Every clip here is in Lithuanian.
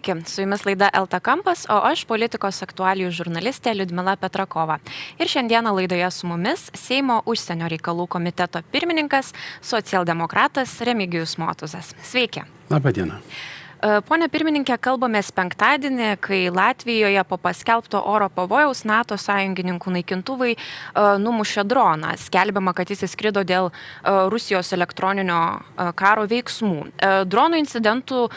Sveiki, su jumis laida LT Kampas, o aš politikos aktualijų žurnalistė Liudmila Petrakova. Ir šiandieną laidoje su mumis Seimo užsienio reikalų komiteto pirmininkas, socialdemokratas Remigijus Motuzas. Sveiki. Labą dieną. Pone pirmininkė, kalbamės penktadienį, kai Latvijoje po paskelbto oro pavojaus NATO sąjungininkų naikintuvai numušė droną. Skelbiama, kad jis įskrido dėl Rusijos elektroninio karo veiksmų. Dronų incidentų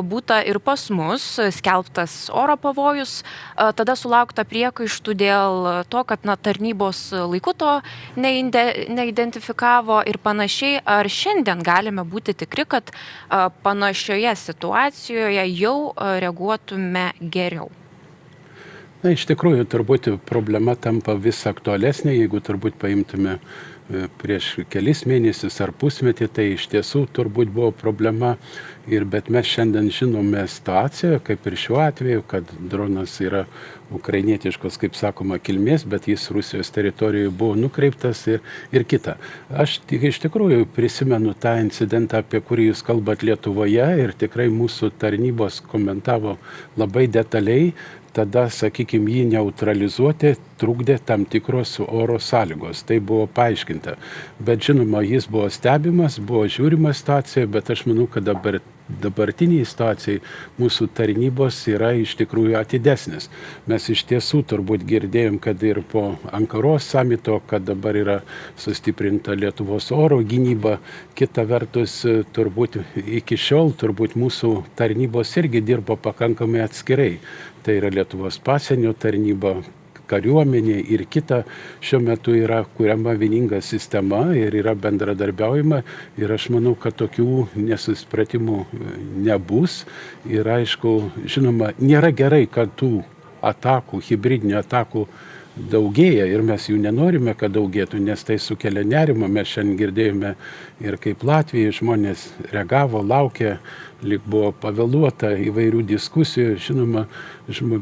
būta ir pas mus, skelbtas oro pavojus, tada sulaukta priekaištų dėl to, kad tarnybos laiku to neidentifikavo ir panašiai. Ar šiandien galime būti tikri, kad panašioje situacijoje jau reaguotume geriau? Na, iš tikrųjų, turbūt problema tampa vis aktualesnė, jeigu turbūt paimtume prieš kelis mėnesius ar pusmetį, tai iš tiesų turbūt buvo problema. Bet mes šiandien žinome situaciją, kaip ir šiuo atveju, kad dronas yra ukrainietiškos, kaip sakoma, kilmės, bet jis Rusijos teritorijoje buvo nukreiptas ir kita. Aš iš tikrųjų prisimenu tą incidentą, apie kurį jūs kalbat Lietuvoje, ir tikrai mūsų tarnybos komentavo labai detaliai. Tada, sakykime, jį neutralizuoti trukdė tam tikros oro sąlygos. Tai buvo paaiškinta. Bet žinoma, jis buvo stebimas, buvo žiūrima situacija, bet aš manau, kad dabartiniai situacijai mūsų tarnybos yra iš tikrųjų atidesnės. Mes iš tiesų turbūt girdėjom, kad ir po Ankaros samito, kad dabar yra sustiprinta Lietuvos oro gynyba. Kita vertus, turbūt iki šiol turbūt mūsų tarnybos irgi dirbo pakankamai atskirai. Tai yra Lietuvos pasienio tarnyba, kariuomenė ir kita. Šiuo metu yra kuriama vieninga sistema ir yra bendradarbiaujama. Ir aš manau, kad tokių nesusipratimų nebus. Ir aišku, žinoma, nėra gerai, kad tų atakų, hibridinių atakų daugėja ir mes jų nenorime, kad daugėtų, nes tai sukelia nerimą. Mes šiandien girdėjome ir kaip Latvijai žmonės reagavo, laukė, lyg buvo pavėluota įvairių diskusijų. Žinoma,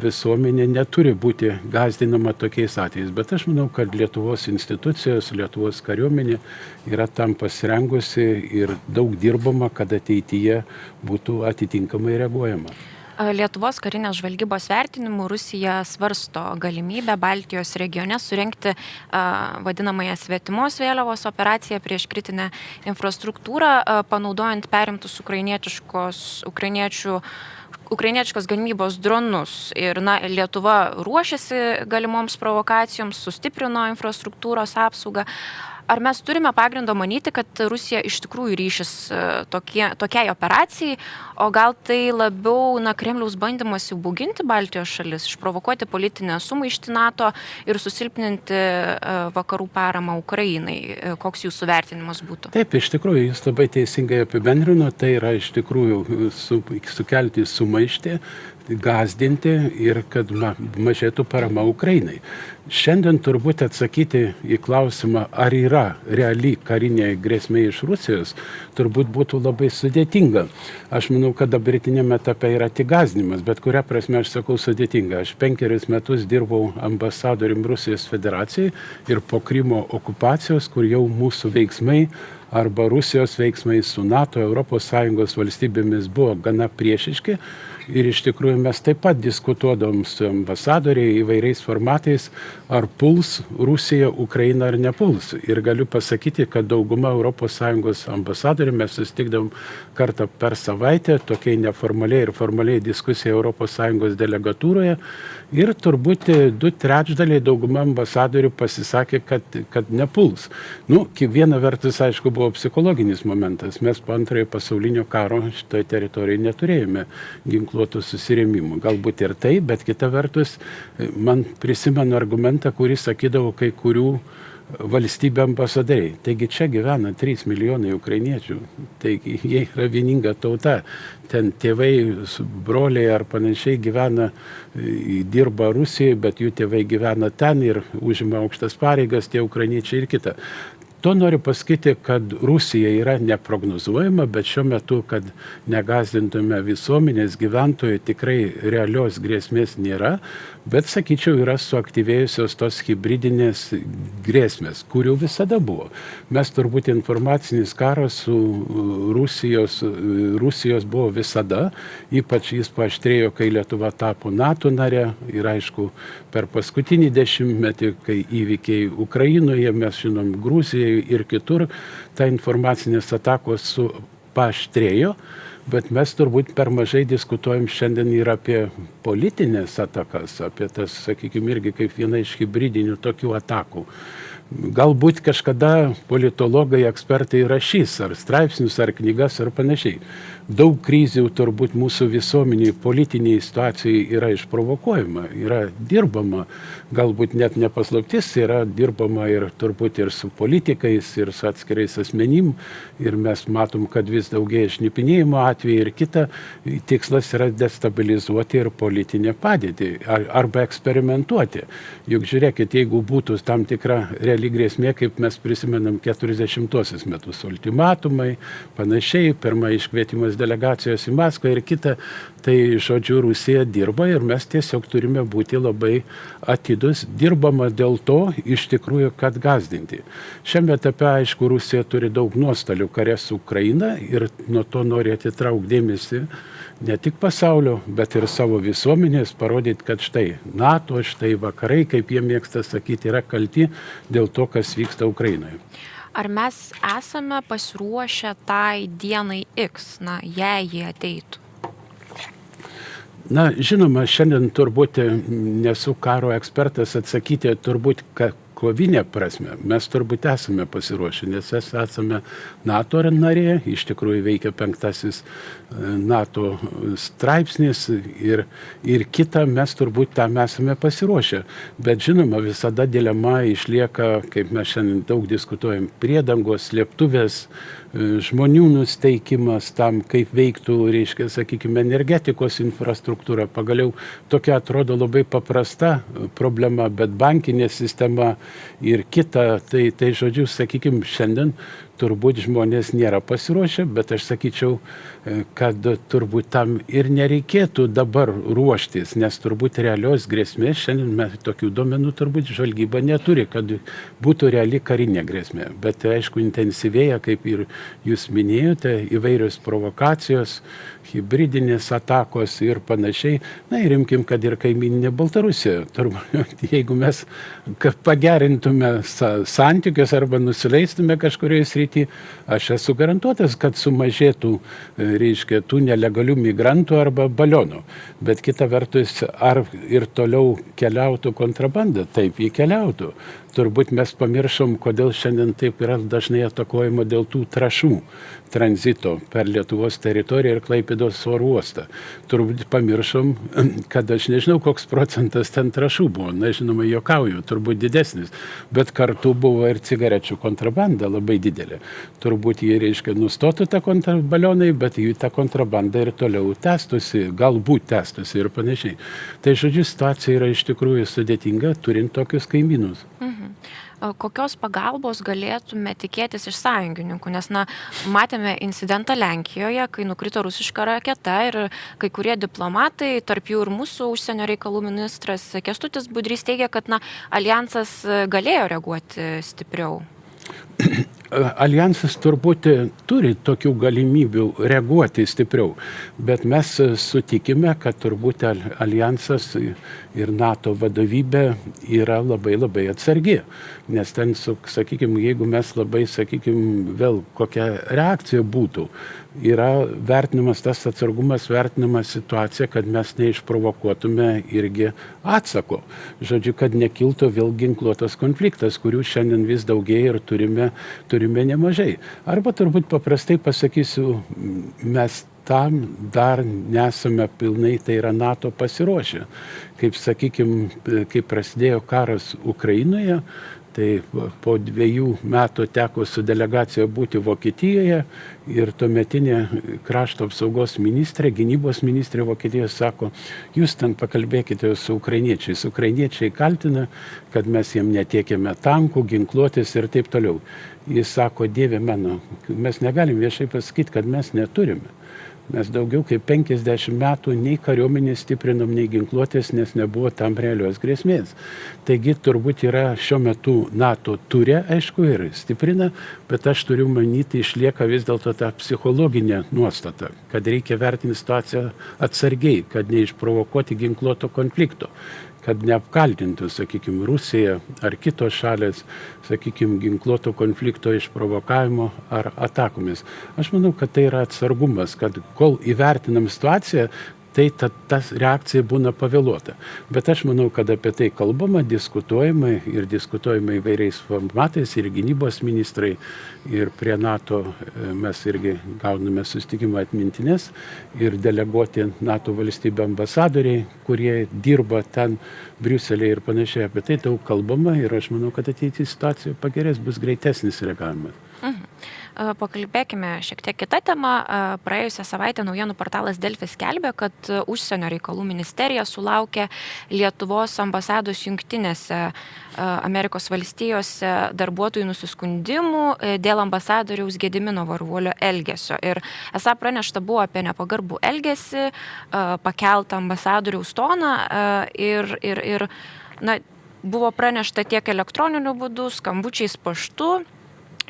visuomenė neturi būti gąsdinama tokiais atvejais, bet aš manau, kad Lietuvos institucijos, Lietuvos kariuomenė yra tam pasirengusi ir daug dirbama, kad ateityje būtų atitinkamai reaguojama. Lietuvos karinės žvalgybos vertinimų Rusija svarsto galimybę Baltijos regione surengti vadinamąją svetimos vėliavos operaciją prieš kritinę infrastruktūrą, panaudojant perimtus ukrainietiškos gamybos dronus. Ir Lietuva ruošiasi galimoms provokacijoms, sustiprino infrastruktūros apsaugą. Ar mes turime pagrindo manyti, kad Rusija iš tikrųjų ryšis tokiai operacijai, o gal tai labiau Kremliaus bandymas įbauginti Baltijos šalis, išprovokuoti politinę sumaištį NATO ir susilpninti vakarų paramą Ukrainai? Koks jūsų vertinimas būtų? Taip, iš tikrųjų, jūs labai teisingai apibendrino, tai yra iš tikrųjų sukelti sumaištį, gąsdinti ir kad mažėtų parama Ukrainai. Šiandien turbūt atsakyti į klausimą, ar yra reali karinė grėsmė iš Rusijos, turbūt būtų labai sudėtinga. Aš manau, kad dabartiniame etape yra tik gąsdinimas, bet kuria prasme aš sakau sudėtinga. Aš 5 metus dirbau ambasadorium Rusijos federacijai ir po Krymo okupacijos, kur jau mūsų veiksmai arba Rusijos veiksmai su NATO, ES valstybėmis buvo gana priešiški. Ir iš tikrųjų mes taip pat diskutuodom su ambasadoriai įvairiais formatais, ar puls Rusija Ukrainą ar nepuls. Ir galiu pasakyti, kad dauguma ES ambasadorių mes susitikdavom kartą per savaitę, tokiai neformaliai ir formaliai diskusijai ES delegatūroje. Ir turbūt 2/3 dauguma ambasadorių pasisakė, kad nepuls. Viena vertus, aišku, buvo psichologinis momentas. Mes po antrojo pasaulinio karo šitoje teritorijoje neturėjome ginkluotų susirėmimų. Galbūt ir tai, bet kita vertus, man prisimenu argumentą, kurį sakydavo kai kurių valstybių ambasadoriai. Taigi čia gyvena 3 milijonai ukrainiečių. Taigi jie yra vieninga tauta. Ten tėvai, broliai ar panašiai gyvena, dirba Rusijoje, bet jų tėvai gyvena ten ir užima aukštas pareigas, tie ukrainiečiai ir kita. To noriu pasakyti, kad Rusija yra neprognozuojama, bet šiuo metu, kad negazdintume visuomenės gyventojų, tikrai realios grėsmės nėra, bet, sakyčiau, yra suaktyvėjusios tos hibridinės grėsmės, kurių visada buvo. Mes turbūt informacinis karas su Rusijos buvo visada, ypač jis paaštrėjo, kai Lietuva tapo NATO nare ir aišku, per paskutinį dešimtmetį, kai įvykiai Ukrainoje, mes žinom, Gruzijoje ir kitur, ta informacinės atakos paaštrėjo. Bet mes turbūt per mažai diskutuojam šiandien ir apie politinės atakas, apie tas, sakykime, irgi kaip viena iš hibridinių tokių atakų. Galbūt kažkada politologai, ekspertai rašys ar straipsnius, ar knygas, ar panašiai. Daug krizių turbūt mūsų visuomeniai, politiniai situacijai yra išprovokuojama, yra dirbama, galbūt net nepaslaptis, yra dirbama ir turbūt ir su politikais, ir su atskirais asmenim, ir mes matom, kad vis daugėja šnipinėjimo atvejai ir kita, tikslas yra destabilizuoti ir politinę padėtį, arba eksperimentuoti. Juk žiūrėkit, jeigu būtų tam tikra reali grėsmė, kaip mes prisimenam 40-osius metus, ultimatumai, panašiai, pirma iškvietimas delegacijos į Maskvą ir kita, tai žodžiu Rusija dirba ir mes tiesiog turime būti labai atidus. Dirbama dėl to, iš tikrųjų, kad gazdinti. Šiame etape, aišku, Rusija turi daug nuostolių kare su Ukraina ir nuo to nori atitraukti dėmesį ne tik pasaulio, bet ir savo visuomenės, parodyti, kad štai NATO, štai vakarai, kaip jie mėgsta sakyti, yra kalti dėl to, kas vyksta Ukrainoje. Ar mes esame pasiruošę tai dienai X, jei jie ateitų? Na, žinoma, šiandien turbūt nesu karo ekspertas atsakyti, turbūt kovinė prasme. Mes turbūt esame pasiruošę, nes esame NATO narė, iš tikrųjų veikia 5 NATO straipsnis ir kita mes turbūt tam esame pasiruošę. Bet žinoma, visada dilema išlieka, kaip mes šiandien daug diskutuojam, priedangos, slėptuvės, žmonių nusteikimas tam, kaip veiktų, reiškia, sakykime, energetikos infrastruktūra. Pagaliau tokia atrodo labai paprasta problema, bet bankinė sistema ir kita, tai žodžiu, sakykime, šiandien turbūt žmonės nėra pasiruošę, bet aš sakyčiau, kad turbūt tam ir nereikėtų dabar ruoštis, nes turbūt realios grėsmės, šiandien mes tokių duomenų turbūt žvalgyba neturi, kad būtų reali karinė grėsmė. Bet aišku, intensyvėja, kaip ir jūs minėjote, įvairios provokacijos, hibridinės atakos ir panašiai. Na ir imkim, kad ir kaimyninė Baltarusija. Turbūt, jeigu mes pagerintume santykius arba nusileistume kažkurioje srityje, aš esu garantuotas, kad sumažėtų, reiškia, tų nelegalių migrantų arba balionų. Bet kita vertus, ar ir toliau keliautų kontrabanda? Taip, jį keliautų. Turbūt mes pamiršom, kodėl šiandien taip yra dažnai atakuojama dėl tų trąšų tranzito per Lietuvos teritoriją ir Klaipėdos oro uostą. Turbūt pamiršom, kad aš nežinau, koks procentas ten trąšų buvo. Na, žinoma, juokauju, turbūt didesnis. Bet kartu buvo ir cigarečių kontrabanda labai didelė. Turbūt jie, reiškia, nustotų tą balionai, bet jų ta kontrabanda ir toliau tęstusi, galbūt tęstusi ir panašiai. Tai, žodžiu, situacija yra iš tikrųjų sudėtinga, turint tokius kaimynus. Kokios pagalbos galėtume tikėtis iš sąjungininkų? Nes, matėme incidentą Lenkijoje, kai nukrito rusiška raketa ir kai kurie diplomatai, tarp jų ir mūsų užsienio reikalų ministras Kęstutis Budrys teigia, kad, alijansas galėjo reaguoti stipriau. Alijansas turbūt turi tokių galimybių reaguoti stipriau, bet mes sutikime, kad turbūt alijansas ir NATO vadovybė yra labai labai atsargi. Nes ten, sakykime, jeigu mes labai, sakykime, vėl kokia reakcija būtų, yra vertinimas, tas atsargumas vertinimas situacija, kad mes neišprovokuotume irgi atsako. Žodžiu, kad nekiltų vėl ginkluotas konfliktas, kurių šiandien vis daugėja ir turime nemažai. Arba turbūt paprastai pasakysiu, mes tam dar nesame pilnai, tai yra NATO pasiruošę. Kaip, sakykime, kai prasidėjo karas Ukrainoje, Tai po 2 metų teko su delegacija būti Vokietijoje ir tuometinė krašto apsaugos ministrė, gynybos ministrė Vokietijos sako, jūs ten pakalbėkite su ukrainiečiais. Ukrainiečiai kaltina, kad mes jiem netiekėme tankų, ginkluotės ir taip toliau. Jis sako, Dieve mano, mes negalim viešai pasakyti, kad mes neturime. Mes daugiau kaip 50 metų nei kariuomenį stiprinom, nei ginkluotės, nes nebuvo tam realios grėsmės. Taigi turbūt yra šiuo metu NATO turi, aišku, ir stiprina, bet aš turiu manyti, išlieka vis dėlto ta psichologinė nuostata, kad reikia vertinti situaciją atsargiai, kad neišprovokuoti ginkluoto konflikto, kad neapkaltintų, sakykime, Rusija ar kitos šalės, sakykime, ginkluoto konflikto išprovokavimo ar atakomis. Aš manau, kad tai yra atsargumas, kad kol įvertinam situaciją, tai ta reakcija būna pavėluota. Bet aš manau, kad apie tai kalbama, diskutuojama įvairiais formatais ir gynybos ministrai, ir prie NATO mes irgi gauname susitikimą atmintinės ir deleguoti NATO valstybių ambasadoriai, kurie dirba ten Briuselėje ir panašiai. Apie tai daug kalbama ir aš manau, kad ateityje situacija pagerės, bus greitesnis reagavimas. Pakalbėkime šiek tiek kitą temą. Praėjusią savaitę naujienų portalas Delfi skelbė, kad Užsienio reikalų ministerija sulaukė Lietuvos ambasados Jungtinėse Amerikos valstijose darbuotojų nusiskundimų dėl ambasadoriaus Gedimino Varvuolio elgesio. Ir esą pranešta buvo apie nepagarbų elgesį, pakeltą ambasadoriaus toną ir buvo pranešta tiek elektroniniu būdu, skambučiais paštu,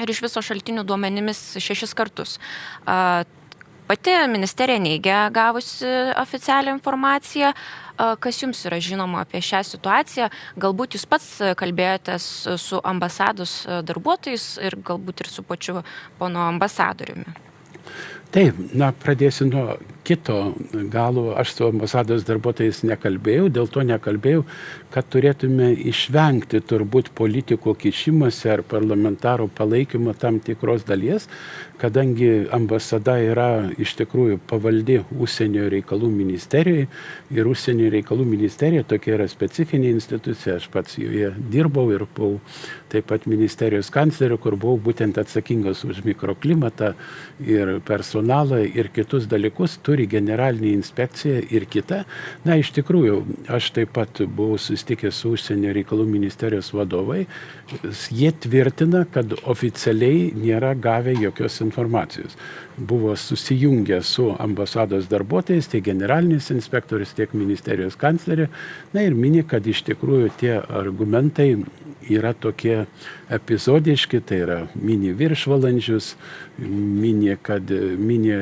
ir iš viso šaltinių duomenimis 6 kartus. Pati ministerija neigia gavusi oficialią informaciją. Kas jums yra žinoma apie šią situaciją? Galbūt jūs pats kalbėjotės su ambasados darbuotojais ir galbūt ir su pačiu pono ambasadoriumi. Taip, pradėsiu nuo kito galo. Aš su ambasados darbuotojais nekalbėjau, dėl to nekalbėjau, kad turėtume išvengti turbūt politikų kišimąsi ar parlamentarų palaikymo tam tikros dalies, kadangi ambasada yra iš tikrųjų pavaldi Užsienio reikalų ministerijai ir Užsienio reikalų ministerija tokia yra specifinė institucija. Aš pats joje dirbau ir buvau taip pat ministerijos kancleriu, kur buvau būtent atsakingas už mikroklimatą ir personalą ir kitus dalykus, turi generalinė inspekcija ir kita. Iš tikrųjų, aš taip pat buvau susitikęs su Užsienio reikalų ministerijos vadovai. Jie tvirtina, kad oficialiai nėra gavę jokios informacijos. Buvo susijungę su ambasados darbuotojais, tiek generalinis inspektorius, tiek ministerijos kanclerė. Ir mini, kad iš tikrųjų tie argumentai yra tokie epizodiški, tai yra mini viršvalandžius, mini,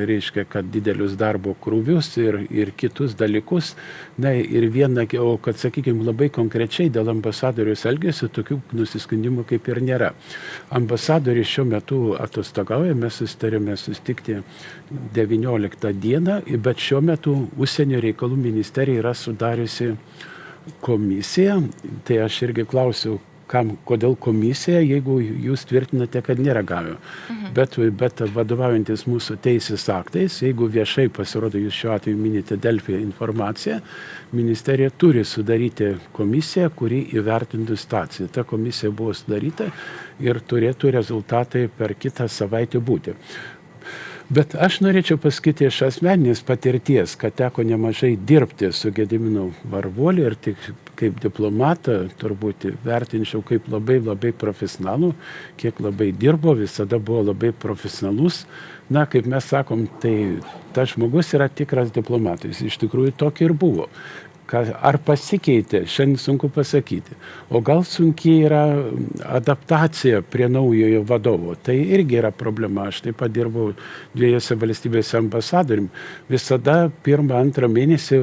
reiškia, kad didelius darbo krūvius ir kitus dalykus. Ir viena, o kad, sakykime, labai konkrečiai dėl ambasadorius elgesio, tokių nusiskundimų kaip ir nėra. Ambasadorius šiuo metu atostogauja, mes susitarėme susitikti 19 dieną, bet šiuo metu Užsienio reikalų ministerija yra sudariusi komisiją. Tai aš irgi klausiau, kodėl komisija, jeigu jūs tvirtinate, kad nėra gavę. Bet vadovaujantis mūsų teisės aktais, jeigu viešai pasirodo, jūs šiuo atveju minite Delfi informaciją, ministerija turi sudaryti komisiją, kuri įvertintų situaciją. Ta komisija buvo sudaryta ir turėtų rezultatai per kitą savaitę būti. Bet aš norėčiau pasakyti iš asmeninės patirties, kad teko nemažai dirbti su Gediminu Varvuoliu ir tik kaip diplomatą turbūt vertinčiau kaip labai profesionalų, kiek labai dirbo, visada buvo labai profesionalus. Kaip mes sakom, tai tas žmogus yra tikras diplomatas. Iš tikrųjų tokia ir buvo. Ar pasikeitė, šiandien sunku pasakyti. O gal sunkiai yra adaptacija prie naujojo vadovo. Tai irgi yra problema. Aš taip pat dirbau 2 valstybėse ambasadorium. Visada 1-2 mėnesį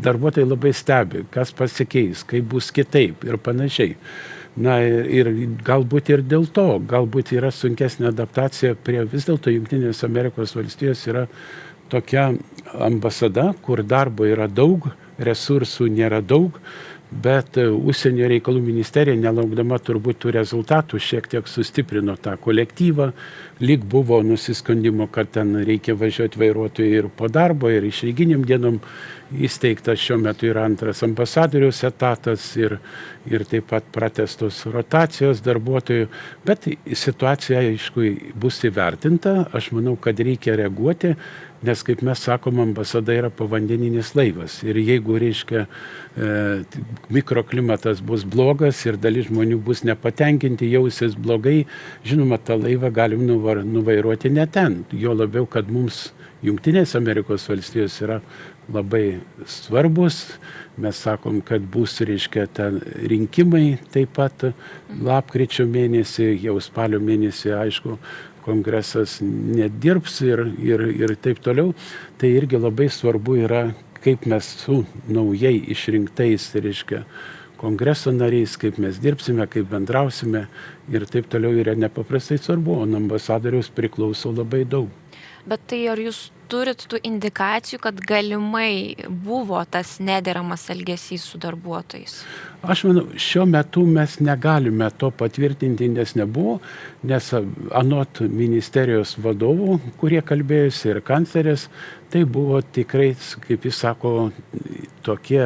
darbuotojai labai stebi, kas pasikeis, kaip bus kitaip ir panašiai. Ir galbūt ir dėl to, galbūt yra sunkesnė adaptacija prie vis dėlto Jungtinės Amerikos valstijos yra tokia ambasada, kur darbo yra daug, resursų nėra daug. bet Užsienio reikalų ministerija, nelaukdama turbūt tų rezultatų, šiek tiek sustiprino tą kolektyvą, lyg buvo nusiskundimo, kad ten reikia važiuoti vairuotojai ir po darbo, ir išeiginiam dienom. Įsteigtas šiuo metu yra antras ambasadoriaus etatas ir taip pat pratęstos rotacijos darbuotojų, bet situacija, aišku, bus įvertinta. Aš manau, kad reikia reaguoti, nes, kaip mes sakom, ambasada yra povandeninis laivas. Ir jeigu, reiškia, mikroklimatas bus blogas ir dalis žmonių bus nepatenkinti, jausis blogai, žinoma, tą laivą galim nuvairuoti ne ten. Jo labiau, kad mums Jungtinės Amerikos valstijos yra labai svarbus. Mes sakom, kad bus, reiškia, ten rinkimai taip pat lapkričio mėnesį, jau spalio mėnesį, aišku, kongresas nedirbs ir taip toliau. Tai irgi labai svarbu yra, kaip mes su naujai išrinktais, reiškia, kongreso nariais, kaip mes dirbsime, kaip bendrausime ir taip toliau yra nepaprastai svarbu, o nuo ambasadoriaus priklauso labai daug. Bet tai ar jūs turit tų indikacijų, kad galimai buvo tas nederamas elgesys su darbuotojais? Aš manau, šiuo metu mes negalime to patvirtinti, nes nebuvo, nes anot ministerijos vadovų, kurie kalbėjusi ir kanclerės, tai buvo tikrai, kaip jis sako, tokie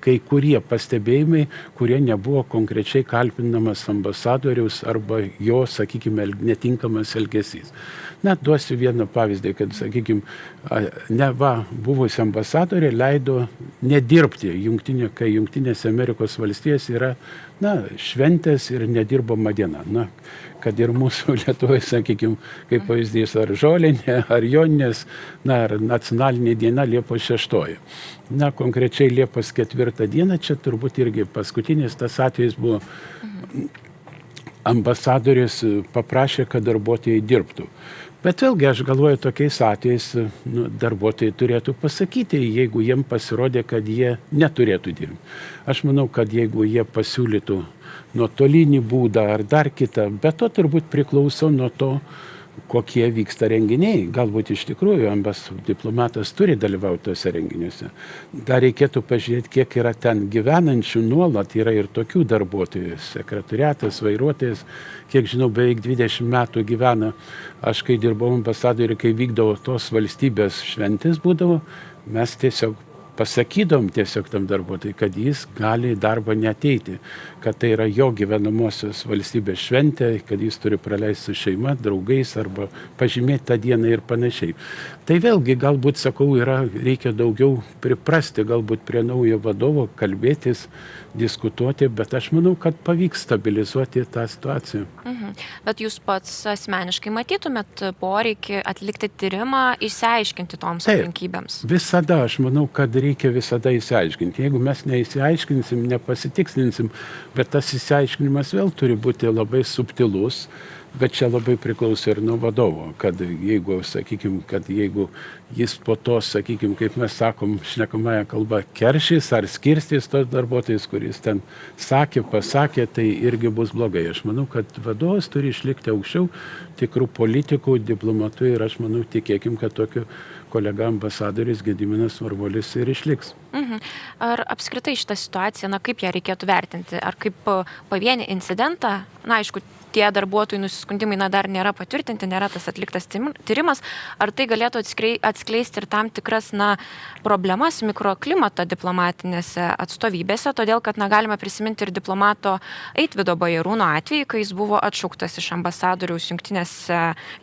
kai kurie pastebėjimai, kurie nebuvo konkrečiai kaltinamas ambasadoriaus arba jo, sakykime, netinkamas elgesys. Na, duosiu vieną pavyzdį, kad, sakykime, buvusi ambasadorė leido nedirbti, kai Jungtinėse Amerikos valstijos yra, šventės ir nedirbama diena. Kad ir mūsų Lietuvoje, sakykime, kaip pavyzdys, ar žolinė, ar joninės, ar nacionalinė diena Liepos 6. Konkrečiai Liepos 4 dieną, čia turbūt irgi paskutinis tas atvejis buvo, ambasadorius paprašė, kad darbuotojai dirbtų. Bet vėlgi, aš galvoju, tokiais atvejais darbuotojai turėtų pasakyti, jeigu jiem pasirodė, kad jie neturėtų dirbti. Aš manau, kad jeigu jie pasiūlytų nuotolinį būdą ar dar kitą, bet to turbūt priklauso nuo to, kokie vyksta renginiai. Galbūt iš tikrųjų diplomatas turi dalyvauti tose renginiuose. Dar reikėtų pažiūrėti, kiek yra ten gyvenančių nuolat, yra ir tokių darbuotojų, sekretariatas, vairuotojas, kiek žinau, beveik 20 metų gyvena. Aš kai dirbau ambasadoriui, kai vykdavo tos valstybės šventės būdavo, mes tiesiog pasakydom tam darbuotojui, kad jis gali į darbą neateiti, kad tai yra jo gyvenamosios valstybės šventė, kad jis turi praleisti su šeima, draugais arba pažymėti tą dieną ir panašiai. Tai vėlgi, galbūt, sakau, reikia daugiau priprasti, galbūt prie naujo vadovo, kalbėtis, diskutuoti, bet aš manau, kad pavyks stabilizuoti tą situaciją. Bet jūs pats asmeniškai matytumėt poreikį atlikti tyrimą, išsiaiškinti toms aplinkybėms? Visada, aš manau, kad reikia visada išsiaiškinti. Jeigu mes neįsiaiškinsim, nepasitikslinsim, bet tas išsiaiškinimas vėl turi būti labai subtilus, bet čia labai priklauso ir nuo vadovo, kad jeigu, sakykime, kad jeigu jis po to, sakykime, kaip mes sakom, šnekamąją kalbą, keršys ar skirstys tos darbuotojus, kuris ten pasakė, tai irgi bus blogai. Aš manau, kad vadovas turi išlikti aukščiau tikrų politikų, diplomatų ir aš manau, tikėkim, kad tokiu kolega ambasadoris Gediminas Varvuolis ir išliks. Ar apskritai šitą situaciją, kaip ją reikėtų vertinti? Ar kaip pavienį incidentą? Aišku, tie darbuotojų nusiskundimai dar nėra patvirtinti, nėra tas atliktas tyrimas. Ar tai galėtų atskleisti ir tam tikras problemas mikroklimato diplomatinėse atstovybėse, todėl kad galime prisiminti ir diplomato Eitvydo Bajarūno atvejį, kai jis buvo atšauktas iš ambasadoriaus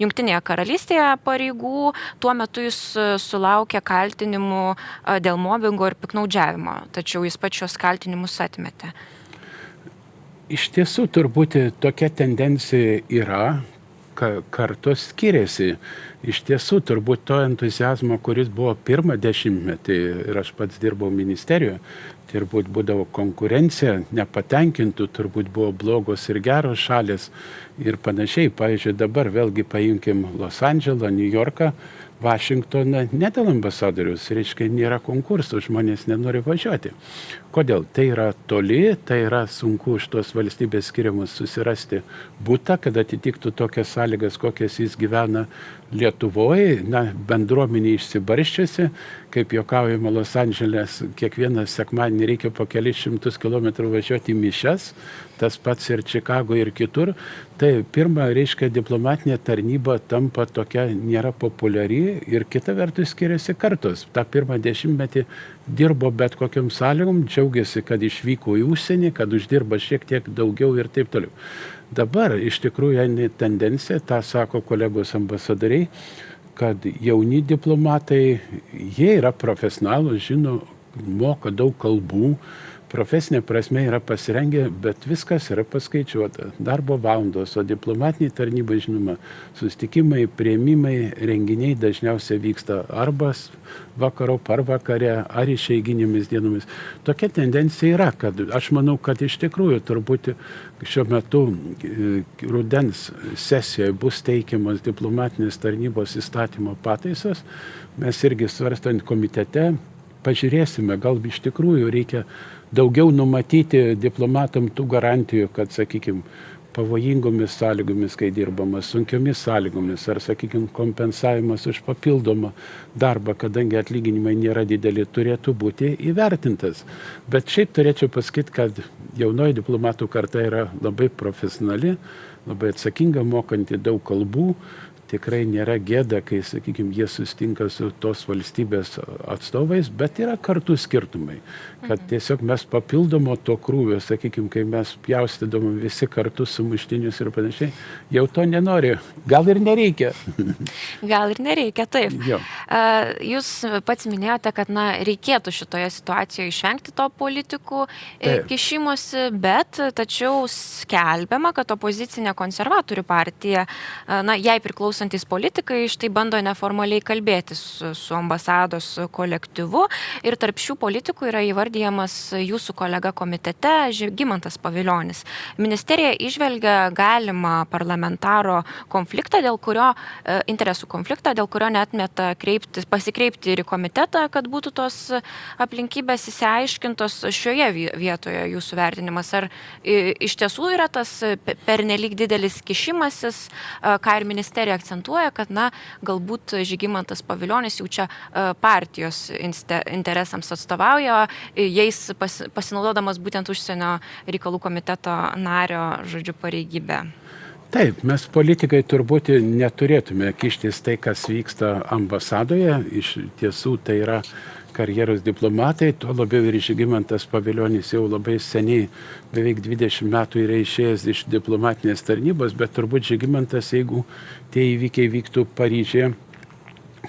Jungtinėje karalystėje pareigų. Tuo metu jis sulaukė kaltinimų dėl mobingo ir piknaudžiavimo, tačiau jis pačios kaltinimus atmetė. Iš tiesų, turbūt tokia tendencija yra, kartos skiriasi. Iš tiesų, turbūt to entuziazmo, kuris buvo pirmą dešimtmetį ir aš pats dirbau ministerijoje, turbūt būdavo konkurencija, nepatenkintų, turbūt buvo blogos ir geros šalis ir panašiai. Pavyzdžiui, dabar vėlgi paimkim Los Andželą, New Yorką, Vašingtoną, ne dėl ambasadorius, reiškia, nėra konkursų, žmonės nenori važiuoti. Kodėl? Tai yra toli, tai yra sunku už tos valstybės skiriamus susirasti butą, kad atitiktų tokias sąlygas, kokias jis gyvena Lietuvoje, bendruomenė išsibarščiusi, kaip juokaujama Los Andželės, kiekvieną sekmadienį reikia po kelis šimtus kilometrų važiuoti į mišias, tas pats ir Čikago ir kitur. Tai pirma, reiškia, diplomatinė tarnyba tampa tokia, nėra populiari ir kita vertus skiriasi kartos. Ta pirmą dešimtmetį dirbo bet kokiam sąlygom, džiaugiasi, kad išvyko į užsienį, kad uždirba šiek tiek daugiau ir taip toliau. Dabar iš tikrųjų tendencija, tą sako kolegos ambasadoriai, kad jauni diplomatai, jie yra profesionalūs, žino, moka daug kalbų, profesinė prasme yra pasirengę, bet viskas yra paskaičiuota. Darbo valandos, o diplomatiniai tarnybai, žinoma, susitikimai, priėmimai, renginiai dažniausiai vyksta arba vakaro par vakare, ar išeiginėmis dienomis. Tokia tendencija yra, kad aš manau, kad iš tikrųjų turbūt šiuo metu rudens sesijoje bus teikiamas diplomatinės tarnybos įstatymo pataisos. Mes irgi svarstant komitete pažiūrėsime, gal iš tikrųjų reikia daugiau numatyti diplomatam tų garantijų, kad, sakykime, pavojingomis sąlygomis, kai dirbamas, sunkiomis sąlygomis, ar, sakykime, kompensavimas už papildomą darbą, kadangi atlyginimai nėra dideli, turėtų būti įvertintas. Bet šiaip turėčiau pasakyti, kad jaunoji diplomatų karta yra labai profesionali, labai atsakinga, mokanti daug kalbų. Tikrai nėra gėda, kai, sakykime, jie susitinka su tos valstybės atstovais, bet yra kartų skirtumai. Kad tiesiog mes papildomo to krūvio, sakykime, kai mes pjaustydom visi kartu sumuštinius ir panašiai, jau to nenori. Gal ir nereikia. Gal ir nereikia, taip. Jo. Jūs pats minėjote, kad reikėtų šitoje situacijoje išvengti to politikų kišimosi, bet tačiau skelbiama, kad opozicinė konservatorių partija, jai priklausantis politikai štai bando neformaliai kalbėtis su ambasados kolektyvu ir tarp šių politikų yra įvardyjamas jūsų kolega komitete Žygimantas Pavilionis. Ministerija įžvelgia galimą parlamentaro konfliktą, interesų konfliktą, dėl kurio neatmeta pasikreipti ir į komitetą, kad būtų tos aplinkybės įsiaiškintos. Šioje vietoje jūsų vertinimas, ar iš tiesų yra tas pernelyg didelis kišimasis, ką ir ministerija akcentuoja, kad galbūt Žygimantas Pavilionis jau čia partijos interesams atstovauja, jais pasinaudodamas būtent užsienio reikalų komiteto nario, pareigybę. Taip, mes politikai turbūt neturėtume kištis tai, kas vyksta ambasadoje. Iš tiesų tai yra karjeros diplomatai, tuo labiau ir Žygimantas Pavilionis jau labai seniai, beveik 20 metų yra išėjęs iš diplomatinės tarnybos, bet turbūt Žygimantas, jeigu tie įvykiai vyktų Paryžėje,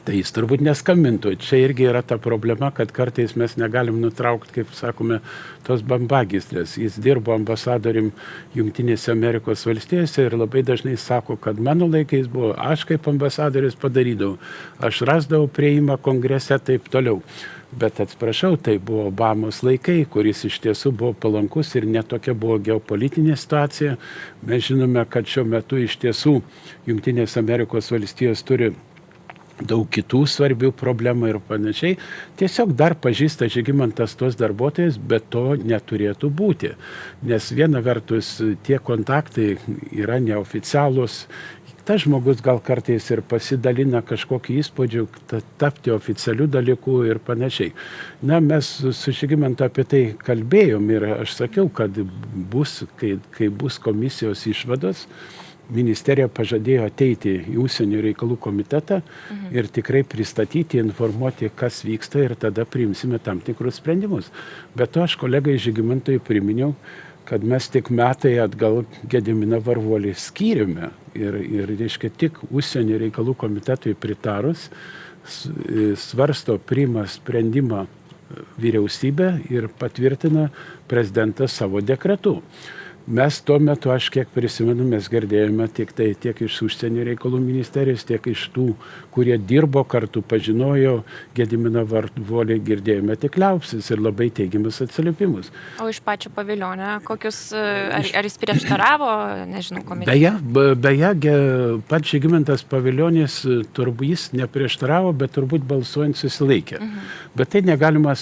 tai jis turbūt neskambintų. Čia irgi yra ta problema, kad kartais mes negalim nutraukti, kaip sakome, tos bambagyslės. Jis dirbo ambasadorim Jungtinėse Amerikos valstijose ir labai dažnai sako, kad mano laikais buvo, aš kaip ambasadoris padarydavau, aš rasdavau prieimą kongrese, taip toliau. Bet atsiprašau, tai buvo Obamos laikai, kuris iš tiesų buvo palankus ir netokia buvo geopolitinė situacija. Mes žinome, kad šiuo metu iš tiesų Jungtinės Amerikos valstijos turi daug kitų svarbių problemų ir panašiai. Tiesiog dar pažįsta Žygimantas tuos darbuotojus, bet to neturėtų būti. Nes viena vertus tie kontaktai yra neoficialūs. Tas žmogus gal kartais ir pasidalina kažkokį įspūdžių, tapti oficialių dalykų ir panašiai. Mes su Žygimantu apie tai kalbėjom ir aš sakiau, kad kai bus komisijos išvados, ministerija pažadėjo ateiti į užsienio reikalų komitetą ir tikrai pristatyti, informuoti, kas vyksta ir tada priimsime tam tikrus sprendimus. Bet to aš kolegai Žygimantui priminiau, kad mes tik metai atgal Gediminą Varvuolį skyrėme ir reiškia tik užsienio reikalų komitetui pritarus svarsto, priima sprendimą vyriausybė ir patvirtina prezidentas savo dekretu. Mes tuo metu, aš kiek prisimenu, mes girdėjome tiek iš užsienio reikalų ministerijos, tiek iš tų, kurie dirbo kartu, pažinojo Gediminą Varvuolį, girdėjome tik liaupsis ir labai teigiamus atsiliepimus. O iš pačio Pavilionio, kokius, ar jis prieštaravo, nežinau, komitetui? Beje, pats Žygimantas Pavilionis, turbūt jis neprieštaravo, bet turbūt balsuojant susilaikė. Bet tai negalima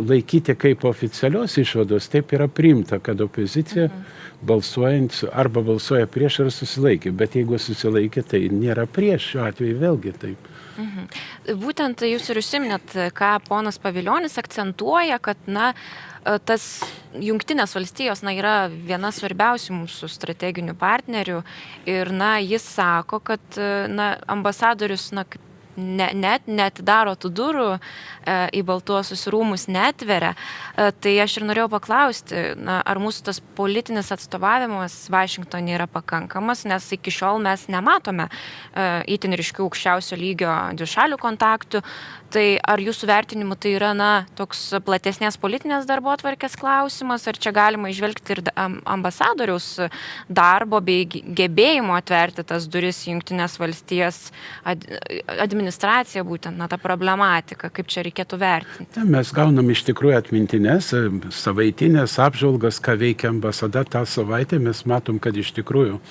laikyti kaip oficialios išvados, taip yra priimta, kad opozicija balsuojant arba balsuoja prieš ar susilaikė, bet jeigu susilaikė, tai nėra prieš, šiuo atveju vėlgi taip. Būtent jūs ir užsiminėt, ką ponas Paviljonis akcentuoja, kad tas Jungtinės valstijos yra viena svarbiausių mūsų strateginių partnerių ir jis sako, kad ambasadorius neatidaro tų durų, į Baltuosius rūmus neatveria. Tai aš ir norėjau paklausti, ar mūsų tas politinis atstovavimas Vašingtone yra pakankamas, nes iki šiol mes nematome itin ryškių aukščiausio lygio dvišalių kontaktų. Tai ar jūsų vertinimu tai yra toks platesnės politinės darbotvarkės klausimas, ar čia galima išvelgti ir ambasadoriaus darbo bei gebėjimo atverti tas duris Jungtinės valstijas administracija, būtent ta problematika, kaip čia reikėtų vertinti? Mes gaunam iš tikrųjų atmintinės, savaitinės apžvalgas, ką veikia ambasada tą savaitę. Mes matom, kad iš tikrųjų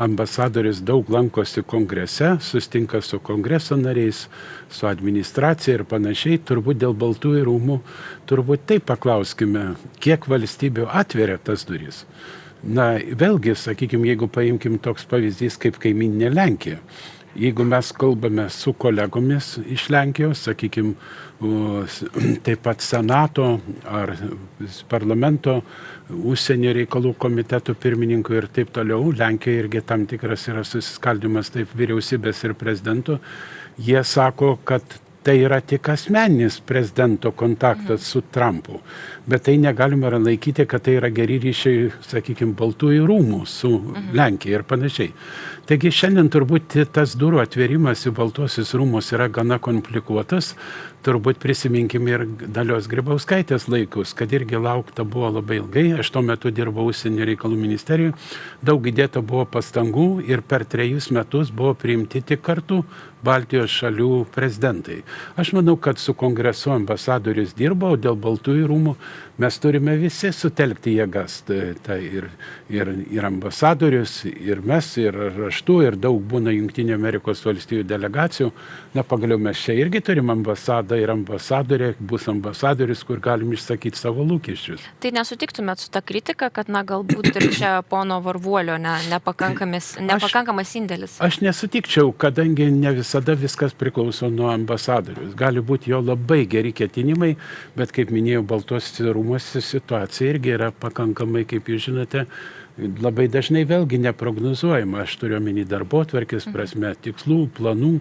ambasadoris daug lankosi kongrese, sustinka su kongreso nariais, su administracija ir panašiai. Turbūt dėl Baltųjų rūmų, turbūt taip paklauskime, kiek valstybių atveria tas duris. Vėlgi, sakykime, jeigu paimkim toks pavyzdys kaip kaimyninė Lenkija. Jeigu mes kalbame su kolegomis iš Lenkijos, sakykime, taip pat Senato ar parlamento užsienio reikalų komitetų pirmininkų ir taip toliau, Lenkijoje irgi tam tikras yra susiskaldimas taip vyriausybės ir prezidento, jie sako, kad tai yra tik asmeninis prezidento kontaktas su Trumpu. Bet tai negalima laikyti, kad tai yra geri ryšiai, sakykime, Baltųjų rūmų su Lenkija ir panašiai. Taigi šiandien turbūt tas durų atverimas į Baltuosius rūmus yra gana komplikuotas. Turbūt prisiminkime ir Dalios Grybauskaitės laikus, kad irgi laukta buvo labai ilgai. Aš tuo metu dirbau užsienio reikalų ministerijoje. Daug įdėta buvo pastangų ir per 3 metus buvo priimti tik kartu Baltijos šalių prezidentai. Aš manau, kad su kongresu ambasadorius dirbo, o dėl Baltųjų rūmų mes turime visi sutelkti jėgas. Tai ir ambasadorius, ir mes, ir raštu, ir daug būna Jungtinių Amerikos valstijų delegacijų. Pagaliau mes čia irgi turim ambasadą ir ambasadorė, bus ambasadorius, kur galim išsakyti savo lūkesčius. Tai nesutiktumėt su ta kritika, kad galbūt ir čia pono Varvuolio nepakankamas indėlis? Aš nesutikčiau, kadangi ne visada viskas priklauso nuo ambasadorius. Gali būti jo labai geri ketinimai, bet kaip minėjau, Baltuosiuose rūmuose situacija irgi yra pakankamai, kaip jūs žinote, labai dažnai vėlgi neprognozuojama. Aš turiu omeny darbotvarkės prasme, tikslų, planų,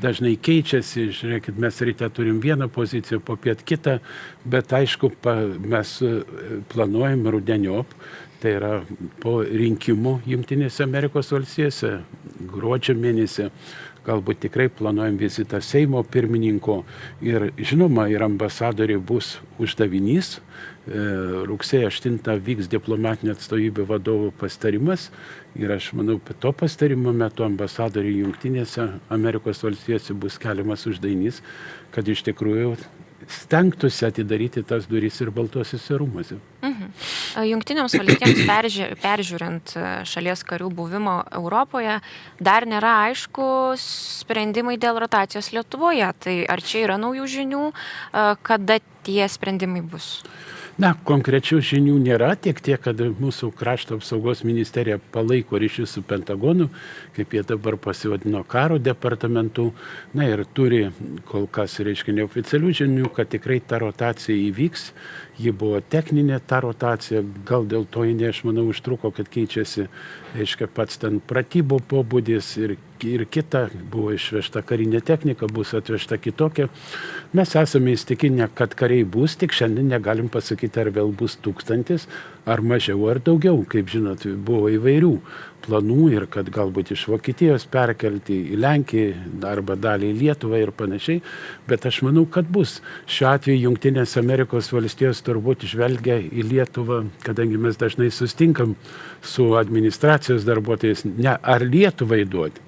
dažnai keičiasi. Žiūrėkit, mes ryte turim vieną poziciją, popiet kitą, bet aišku, mes planuojam rudeniop, tai yra po rinkimų Jungtinėse Amerikos valstijose, gruodžio mėnesį. Galbūt tikrai planuojam vizitą Seimo pirmininko ir žinoma, ir ambasadoriai bus uždavinys. Rugsėjo 8 vyks diplomatinė atstovybė vadovų pastarimas ir aš manau, kad to pastarimo metu ambasadoriai Jungtinėse Amerikos valstijose bus keliamas uždavinys, kad iš tikrųjų stengtųsi atidaryti tas duris ir Baltuosiuose rūmuose. Jungtinėms valstijoms peržiūrint šalies karių buvimo Europoje, dar nėra aišku sprendimai dėl rotacijos Lietuvoje. Tai ar čia yra naujų žinių, kada tie sprendimai bus? Konkrečių žinių nėra, tiek, kad mūsų krašto apsaugos ministerija palaiko ryšius su Pentagonu, kaip jie dabar pasivadino karo departamentu, ir turi kol kas, neoficialių žinių, kad tikrai ta rotacija įvyks. Ji buvo techninė ta rotacija, gal dėl to jinai, aš manau, užtruko, kad keičiasi, pats ten pratybų pobūdis ir kita, buvo išvežta karinė technika, bus atvežta kitokia. Mes esame įstikinę, kad kariai bus, tik šiandien negalim pasakyti, ar vėl bus 1000, ar mažiau, ar daugiau. Kaip žinot, buvo įvairių planų ir kad galbūt iš Vokietijos perkelti į Lenkiją arba dalį į Lietuvą ir panašiai, bet aš manau, kad bus. Šiuo atveju Jungtinės Amerikos valstijos turbūt žvelgia į Lietuvą, kadangi mes dažnai sustinkam su administracijos darbuotojais, ne ar Lietuvai duoti.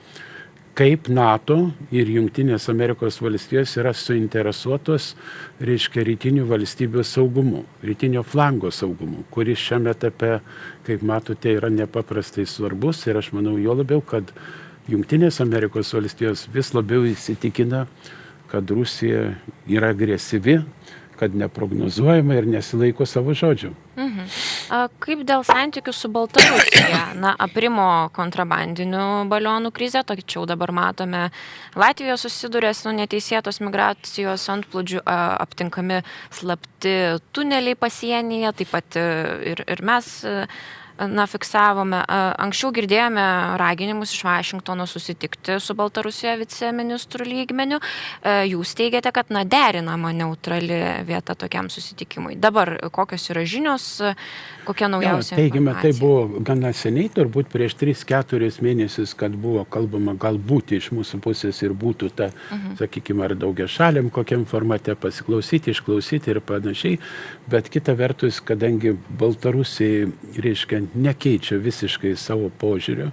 Kaip NATO ir Jungtinės Amerikos valstijos yra suinteresuotos, rytinių valstybių saugumu, rytinio flango saugumu, kuris šiame etape, kaip matote, yra nepaprastai svarbus ir aš manau jo labiau, kad Jungtinės Amerikos valstijos vis labiau įsitikina, kad Rusija yra agresyvi, kad neprognozuojama ir nesilaiko savo žodžių. Kaip dėl santykių su Baltarusija? Aprimo kontrabandinių balionų krizę, tačiau dabar matome, Latvija susidūrė su neteisėtos migracijos antplūdžiu, aptinkami slapti tuneliai pasienyje, taip pat ir mes fiksavome. Anksčiau girdėjome raginimus iš Vašingtono susitikti su Baltarusija viceministrų lygmeniu. Jūs teigiate, kad derinama neutrali vieta tokiam susitikimui. Dabar kokios yra žinios, kokia naujausia informacija? Tai informacija? buvo gana seniai, turbūt prieš 3-4 mėnesius, kad buvo kalbama galbūt iš mūsų pusės ir būtų ta, sakykime, ar daugia šaliam kokiam formate pasiklausyti, išklausyti ir panašiai. Bet kita vertus, kadangi Baltarusija, reiškia, nekeičia visiškai savo požiūrio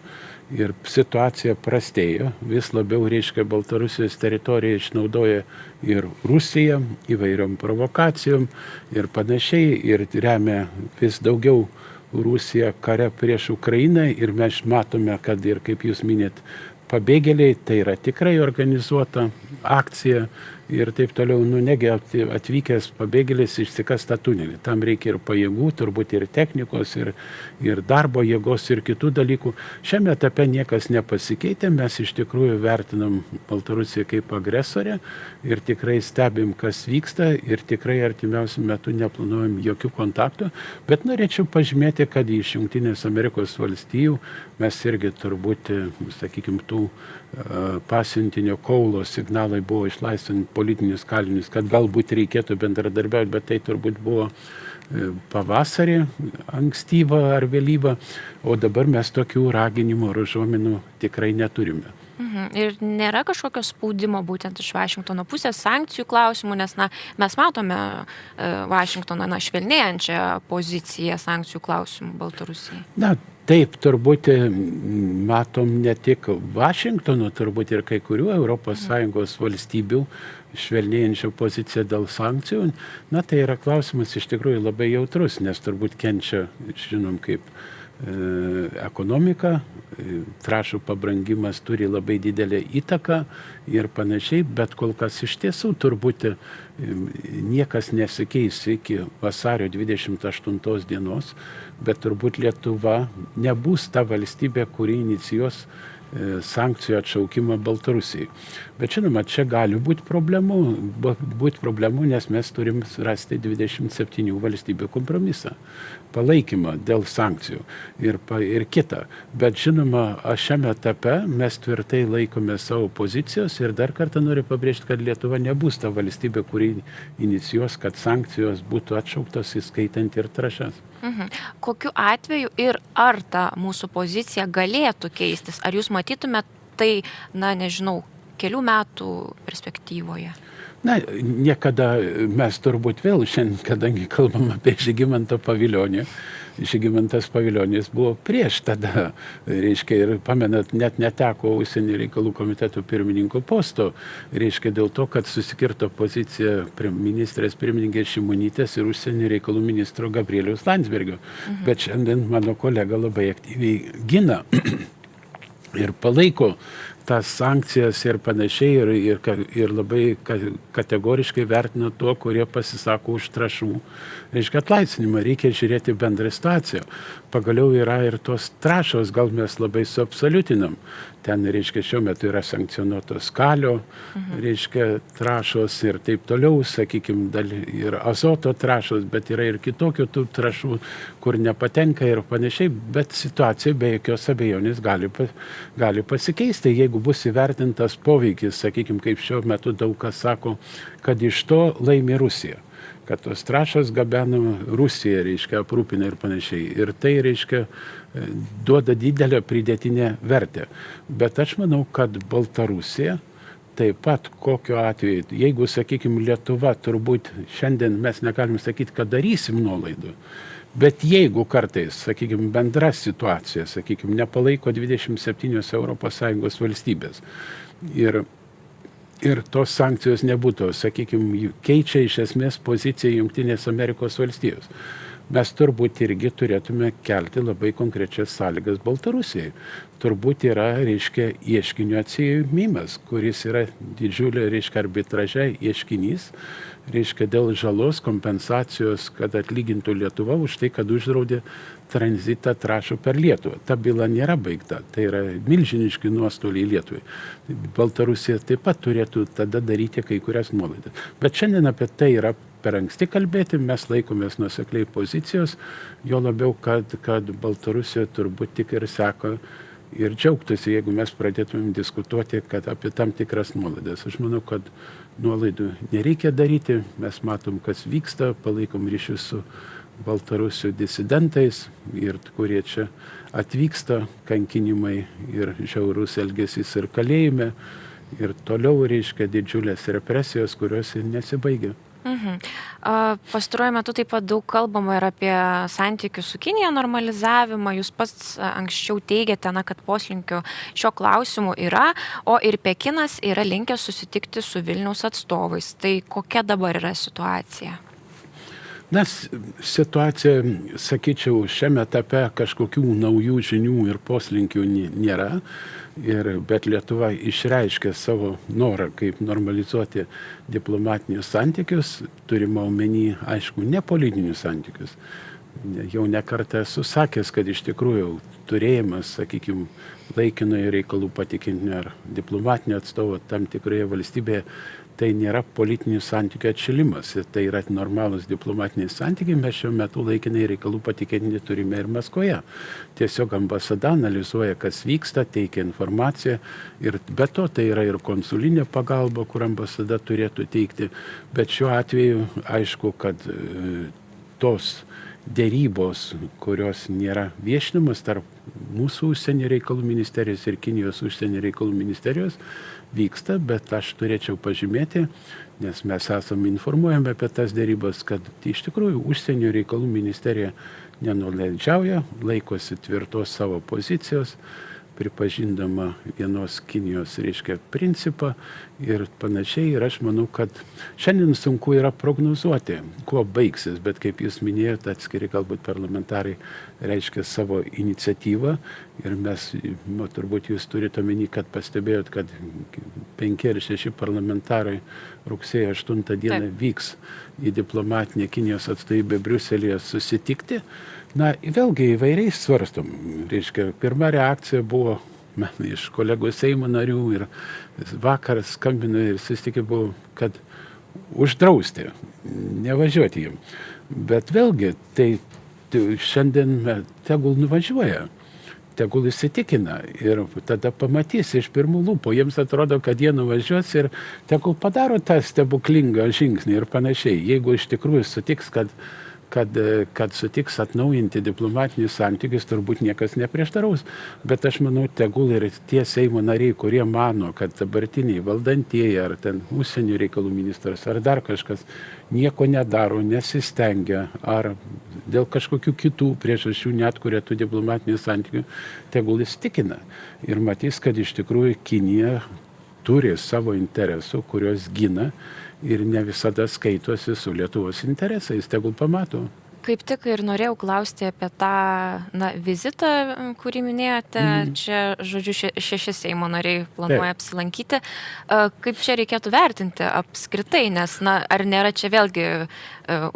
ir situacija prastėjo, vis labiau, reiškia, Baltarusijos teritoriją išnaudoja ir Rusija įvairiom provokacijom ir panašiai, ir remia vis daugiau Rusija kare prieš Ukrainą ir mes matome, kad ir, kaip jūs minėt, pabėgėliai, tai yra tikrai organizuota akcija ir taip toliau, negi atvykęs pabėgėlis išsikas tą tunelį. Tam reikia ir pajėgų, turbūt ir technikos, ir darbo jėgos, ir kitų dalykų. Šiame etape niekas nepasikeitė, mes iš tikrųjų vertinam Baltarusiją kaip agresorę ir tikrai stebim, kas vyksta ir tikrai artimiausiu metu neplanuojam jokių kontaktų, bet norėčiau pažymėti, kad iš Jungtinės Amerikos valstijų mes irgi turbūt, sakykime, tų pasiuntinio Kaulo signalai buvo išlaisvinti politinius kalinius, kad galbūt reikėtų bendradarbiauti, bet tai turbūt buvo pavasarį, ankstyvą ar vėlyvą, o dabar mes tokių raginimų ar užuominų tikrai neturime. Ir nėra kažkokio spaudimo būtent iš Vašingtono pusės sankcijų klausimų, nes mes matome Vašingtoną švelnėjančią poziciją sankcijų klausimų Baltarusijai. Taip, turbūt matom ne tik Vašingtono, turbūt ir kai kurių ES valstybių švelnėjančią poziciją dėl sankcijų. Tai yra klausimas iš tikrųjų labai jautrus, nes turbūt kenčia, žinom, kaip ekonomika, trąšų pabrangimas turi labai didelę įtaką ir panašiai, bet kol kas iš tiesų turbūt niekas nesikeis iki vasario 28 dienos, bet turbūt Lietuva nebus ta valstybė, kuri inicijuos sankcijų atšaukimą Baltarusijai. Bet žinoma, čia gali būti problemų, nes mes turim rasti 27 valstybių kompromisą, palaikymą dėl sankcijų ir kitą. Bet žinoma, šiame etape mes tvirtai laikome savo pozicijos ir dar kartą noriu pabrėžti, kad Lietuva nebus ta valstybė, kuri inicijuos, kad sankcijos būtų atšauktos, įskaitant ir trąšas. Kokiu atveju ir ar ta mūsų pozicija galėtų keistis? Ar jūs matytumėte tai, kelių metų perspektyvoje? Niekada mes turbūt vėl šiandien, kadangi kalbam apie Žygimanto Pavilionį, Žygimantas Pavilionis buvo prieš tada, reiškia, ir pamenat, net neteko užsienio reikalų komiteto pirmininko posto, reiškia, dėl to, kad susikirto pozicija ministrės pirmininkės Šimonytės ir užsienio reikalų ministro Gabrieliaus Landsbergio. Bet šiandien mano kolega labai aktyviai gina ir palaiko tas sankcijas ir panašiai ir labai kategoriškai vertina tuo, kurie pasisako už trąšų. Reiškia, atlaisvinimą reikia žiūrėti bendrą situaciją. Pagaliau yra ir tos trąšos, gal mes labai suabsoliutinam. Ten, reiškia, šiuo metu yra sankcionuotos kalio, reiškia, trąšos ir taip toliau, sakykime, ir azoto trąšos, bet yra ir kitokių tų trąšų, kur nepatenka ir panašiai, bet situacija be jokios abejonės gali pasikeisti, jeigu bus įvertintas poveikis, sakykime, kaip šiuo metu daug kas sako, kad iš to laimi Rusija. Kad tos trąšos gabeno Rusija, reiškia, aprūpina ir panašiai. Ir tai, reiškia, duoda didelę pridėtinę vertę. Bet aš manau, kad Baltarusija taip pat kokiu atveju, jeigu, sakykime, Lietuva, turbūt šiandien mes negalim sakyti, kad darysim nuolaidų. Bet jeigu kartais, sakykime, bendra situacija, sakykime, nepalaiko 27 ES valstybės ir tos sankcijos nebūtų, sakykime, keičia iš esmės poziciją Jungtinės Amerikos valstijos. mes turbūt irgi turėtume kelti labai konkrečias sąlygas Baltarusijai. Turbūt yra, reiškia, ieškinio atsiėmimas, kuris yra didžiulė, reiškia, arbitraže ieškinys, reiškia, dėl žalos kompensacijos, kad atlygintų Lietuva už tai, kad uždraudė tranzitą trąšų per Lietuvą. Ta byla nėra baigta, tai yra milžiniški nuostoliai Lietuvai. Baltarusija taip pat turėtų tada daryti kai kurias nuolaidas. Bet šiandien apie tai yra per anksti kalbėti, mes laikomės nuosekliai pozicijos, jo labiau, kad Baltarusija turbūt tik ir sako ir džiaugtųsi, jeigu mes pradėtumėm diskutuoti apie tam tikras nuolaidas. Aš manau, kad nuolaidų nereikia daryti, mes matom, kas vyksta, palaikom ryšius su Baltarusių disidentais, ir kurie čia atvyksta, kankinimai ir žiaurus elgesys ir kalėjime, ir toliau, reiškia, didžiulės represijos, kurios nesibaigia. Pastaruoju metu taip pat daug kalbama ir apie santykių su Kinija normalizavimą. Jūs pats anksčiau teigiate, kad poslinkių šio klausimu yra, o ir Pekinas yra linkęs susitikti su Vilniaus atstovais. Tai kokia dabar yra situacija? Nes situacija, sakyčiau, šiame etape kažkokių naujų žinių ir poslinkių nėra, bet Lietuva išreiškė savo norą, kaip normalizuoti diplomatinius santykius, turima omeny, aišku, ne politinius santykius. Jau nekartą esu sakęs, kad iš tikrųjų turėjimas, sakykime, laikinojo reikalų patikinio ar diplomatinio atstovo tam tikroje valstybėje, tai nėra politinių santykių atšilimas, tai yra normalūs diplomatiniai santykiai, mes šiuo metu laikinai reikalų patikinti turime ir Maskvoje. Tiesiog ambasada analizuoja, kas vyksta, teikia informaciją ir be to tai yra ir konsulinė pagalba, kur ambasada turėtų teikti, bet šiuo atveju aišku, kad tos dėrybos, kurios nėra viešinimas tarp mūsų užsienio reikalų ministerijos ir Kinijos užsienio reikalų ministerijos, vyksta, bet aš turėčiau pažymėti, nes mes esame informuojami apie tas dėrybas, kad iš tikrųjų užsienio reikalų ministerija nenuleidžiauja, laikosi tvirtos savo pozicijos, pripažindama vienos Kinijos, reiškia, principą ir panašiai. Ir aš manau, kad šiandien sunku yra prognozuoti, kuo baigsis, bet kaip jūs minėjote, atskiri galbūt parlamentarai reiškia savo iniciatyvą ir mes, turbūt jūs turite omeny, kad pastebėjot, kad 5 ir 6 parlamentarai rugsėjo 8 dieną vyks į diplomatinę Kinijos atstovybę Briuselyje susitikti. Na, vėlgi įvairiai svarstom. Reiškia, pirma reakcija buvo iš kolegų Seimo narių ir vakar skambino ir susitikė buvo, kad uždrausti, nevažiuoti jiem. Bet vėlgi, tai šiandien tegul nuvažiuoja, tegul įsitikina ir tada pamatys iš pirmų lūpų. Jiems atrodo, kad jie nuvažiuos ir tegul padaro tą stebuklingą žingsnį ir panašiai. Jeigu iš tikrųjų sutiks, kad sutiks atnaujinti diplomatinius santykius, turbūt niekas neprieštaraus. Bet aš manau, tegul ir tie Seimo nariai, kurie mano, kad dabartiniai valdantieji ar ten užsienio reikalų ministras ar dar kažkas nieko nedaro, nesistengia ar dėl kažkokių kitų priežasčių neatkuria tų diplomatinių santykių, tegul įsitikina. Ir matys, kad iš tikrųjų Kinija turi savo interesų, kurios gina ir ne visada skaitosi su Lietuvos interesais, tegul pamato. Kaip tik ir norėjau klausti apie tą vizitą, kurį minėjote. Čia, žodžiu, 6 Seimo nariai planuoja apsilankyti. Kaip čia reikėtų vertinti apskritai, nes ar nėra čia vėlgi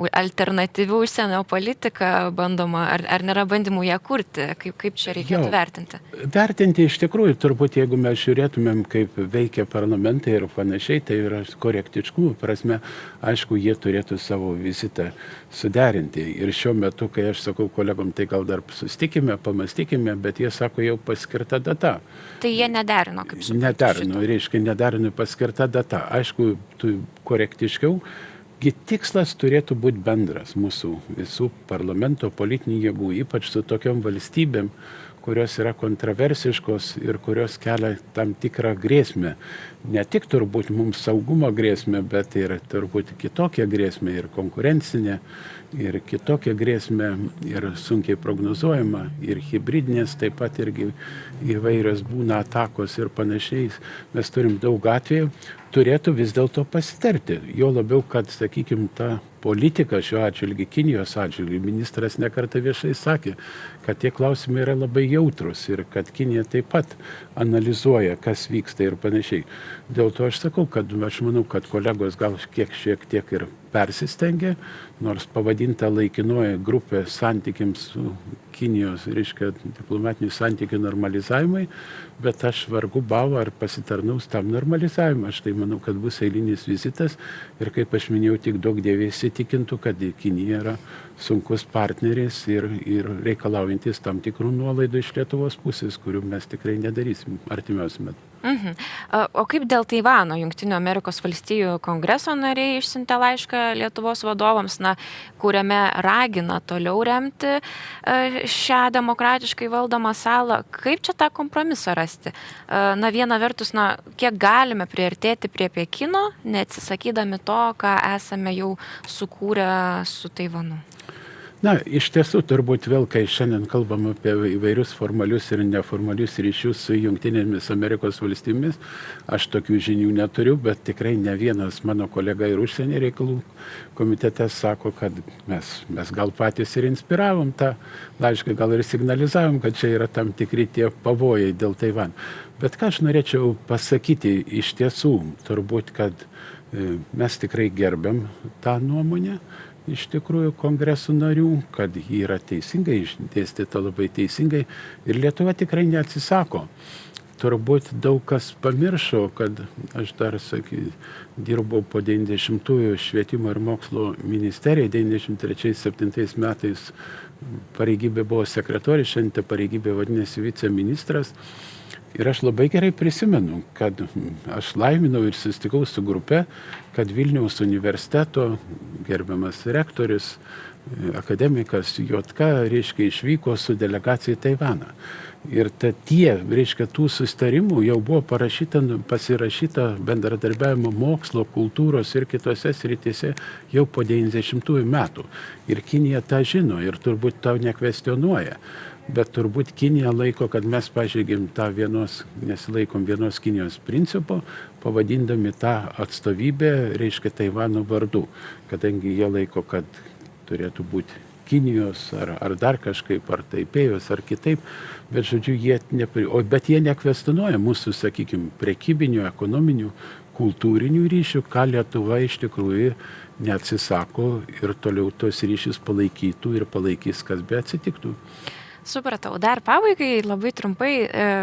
alternatyvių užsienio politika bandoma, ar nėra bandymų ją kurti? Kaip čia reikėtų vertinti? Vertinti iš tikrųjų, turbūt, jeigu mes žiūrėtumėm, kaip veikia parlamentai ir panašiai, tai yra korektiškumo prasme, aišku, jie turėtų savo vizitą suderinti. Ir šiuo metu, kai aš sakau kolegom, tai gal dar susitikime, pamastykime, bet jie sako, jau paskirta data. Tai jie nederino, kaip suprantu? Nederino, reiškia, nederino paskirta data. Aišku, korektiškiau, tikslas turėtų būti bendras mūsų visų parlamento politinių jėgų, ypač su tokiom valstybėm, kurios yra kontroversiškos ir kurios kelia tam tikrą grėsmę. Ne tik turbūt mums saugumo grėsmę, bet ir turbūt kitokią grėsmę ir konkurencinę ir kitokią grėsmę, ir sunkiai prognozuojama, ir hibridinės, taip pat irgi įvairios būna atakos ir panašiai. Mes turim daug atvejų, turėtų vis dėlto pasitarti. Jo labiau, kad, sakykime, ta politika šiuo atžvilgiu, Kinijos atžvilgiu, ministras nekartą viešai sakė, kad tie klausimai yra labai jautrus ir kad Kinija taip pat analizuoja, kas vyksta ir panašiai. Dėl to aš sakau, kad aš manau, kad kolegos gal šiek tiek ir persistengė, nors pavadinta laikinoji grupė santykiams su Kinijos, reiškia, diplomatinių santykių normalizavimai, bet aš vargu bau ar pasitarnaus tam normalizavimui. Aš tai manau, kad bus eilinis vizitas ir, kaip aš minėjau, tik daug dievė įsitikintų, kad Kinija yra sunkus partneris ir reikalaujantis tam tikrų nuolaidų iš Lietuvos pusės, kurių mes tikrai nedarysim artimiausiu metu. O kaip dėl Taivano? Jungtinių Amerikos valstijų kongreso nariai išsiuntė laišką Lietuvos vadovams, kuriame ragina toliau remti šią demokratiškai valdomą salą. Kaip čia tą kompromisą rasti? Viena vertus, kiek galime priartėti prie Pekino, neatsisakydami to, ką esame jau sukūrę su Taivanu? Iš tiesų, turbūt vėl, kai šiandien kalbam apie įvairius formalius ir neformalius ryšius su Jungtinėmis Amerikos valstybėmis, aš tokių žinių neturiu, bet tikrai ne vienas mano kolega ir užsienio reikalų komitete sako, kad mes gal patys ir inspiravom tą laišką, gal ir signalizavom, kad čia yra tam tikri tie pavojai dėl Taivano. Bet ką aš norėčiau pasakyti, iš tiesų, turbūt, kad mes tikrai gerbiam tą nuomonę, iš tikrųjų kongresų narių, kad jį yra teisingai išdėstyta, labai teisingai ir Lietuva tikrai neatsisako. Turbūt daug kas pamiršo, kad aš dar, dirbau po 90-ųjų švietimo ir mokslo ministerijai, 93-97 metais pareigybė buvo sekretorius, šiandien ta pareigybė vadinasi viceministras. Ir aš labai gerai prisimenu, kad aš laiminau ir susitikau su grupe, kad Vilniaus universiteto gerbiamas rektorius, akademikas Jotka, reiškia, išvyko su delegacija į Taivaną. Ir tų sustarimų jau buvo pasirašyta bendradarbiavimo mokslo, kultūros ir kitose srityse jau po 90-ųjų metų. Ir Kinija tą žino ir turbūt to nekvestionuoja. Bet turbūt Kinija laiko, kad mes pažeidėm nesilaikom vienos Kinijos principo, pavadindami tą atstovybę, reiškia, Taivano vardu, kadangi jie laiko, kad turėtų būti Kinijos ar dar kažkaip, ar Taipėjos, ar kitaip, bet žodžiu, bet jie nekvestionuoja mūsų, sakykime, prekybinių, ekonominių, kultūrinių ryšių, ką Lietuva iš tikrųjų neatsisako ir toliau tos ryšius palaikytų ir palaikys, kas be atsitiktų. Supratau. Dar pabaigai labai trumpai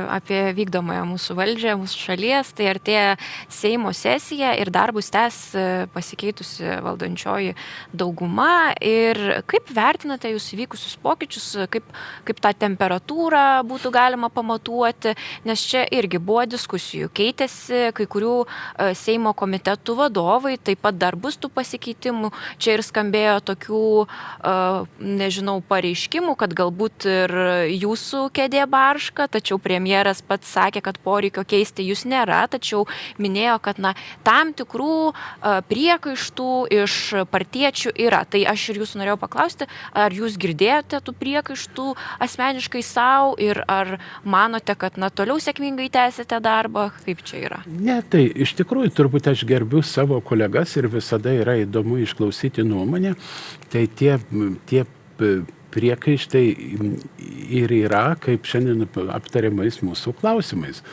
apie vykdomąją mūsų valdžią, mūsų šalies. Tai artėja Seimo sesija ir darbus tęs pasikeitusi valdančioji dauguma. Ir kaip vertinate jūs įvykusius pokyčius, kaip tą temperatūrą būtų galima pamatuoti, nes čia irgi buvo diskusijų. Keitėsi kai kurių Seimo komitetų vadovai, taip pat dar bus tų pasikeitimų. Čia ir skambėjo tokių, pareiškimų, kad galbūt ir jūsų kėdė barška, tačiau premjeras pats sakė, kad poreikio keisti jūs nėra, tačiau minėjo, kad tam tikrų priekaištų iš partiečių yra. Tai aš ir jūsų norėjau paklausti, ar jūs girdėjote tų priekaištų asmeniškai savo ir ar manote, kad toliau sėkmingai tęsite darbą, kaip čia yra? Ne, tai iš tikrųjų turbūt aš gerbiu savo kolegas ir visada yra įdomu išklausyti nuomonę. Tai tie priekaištai ir yra, kaip šiandien aptariamais mūsų klausimais.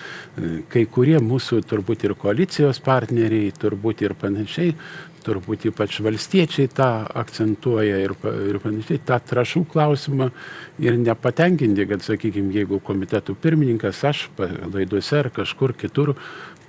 Kai kurie mūsų turbūt ir koalicijos partneriai, turbūt ir panašiai, turbūt ypač valstiečiai tą akcentuoja ir panašiai, tą trąšų klausimą ir nepatenkinti, kad, sakykime, jeigu komitetų pirmininkas, aš laidose ar kažkur kitur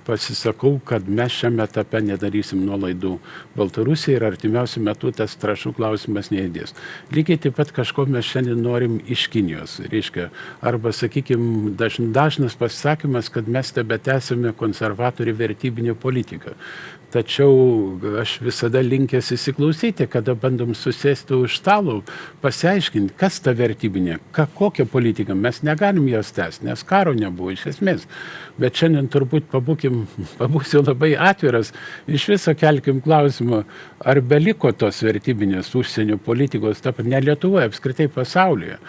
pasisakau, kad mes šiame etape nedarysim nuolaidų Baltarusijai ir artimiausiu metu tas trąšų klausimas nejudės. Lygiai taip pat kažko mes šiandien norim iš Kinijos. Reiškia, arba, sakykime, dažnas pasisakymas, kad mes tebetęsime konservatorių vertybinę politiką. Tačiau aš visada linkęs įsiklausyti, kada bandom susėsti už stalo, pasiaiškinti, kas ta vertybinė, kokia politika. Mes negalim jos tęsti, nes karo nebuvo iš esmės. Bet šiandien turbūt pabūsiu labai atviras, iš viso kelkim klausimą, ar beliko tos vertybinės užsienio politikos, ne Lietuvoje, apskritai pasaulyje.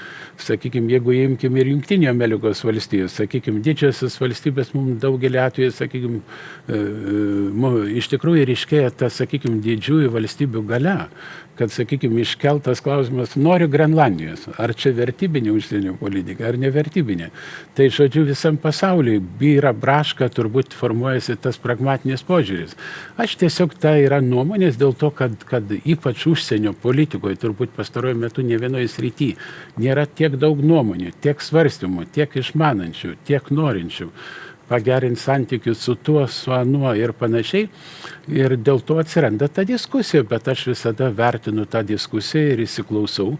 Sakykime, jeigu imkim ir Jungtinių Amerikos valstijos, sakykime, didžiosios valstybės mums daugelį atvejų, sakykime, iš tikrųjų ryškėja ta, sakykime, didžiųjų valstybių galia, kad, sakykime, iškeltas klausimas, noriu Grenlandijos, ar čia vertybinė užsienio politika, ar nevertybinė. Tai, žodžiu, visam pasauliui byra braška, turbūt formuojasi tas pragmatinis požiūris. Aš tiesiog tai yra nuomonės dėl to, kad ypač užsienio politikoje, turbūt pastaruoju metu ne vienoje srityje, nėra tiek daug nuomonių, tiek svarstymų, tiek išmanančių, tiek norinčių pagerinti santykius su tuo, su anuo ir panašiai. Ir dėl to atsiranda ta diskusija, bet aš visada vertinu tą diskusiją ir įsiklausau.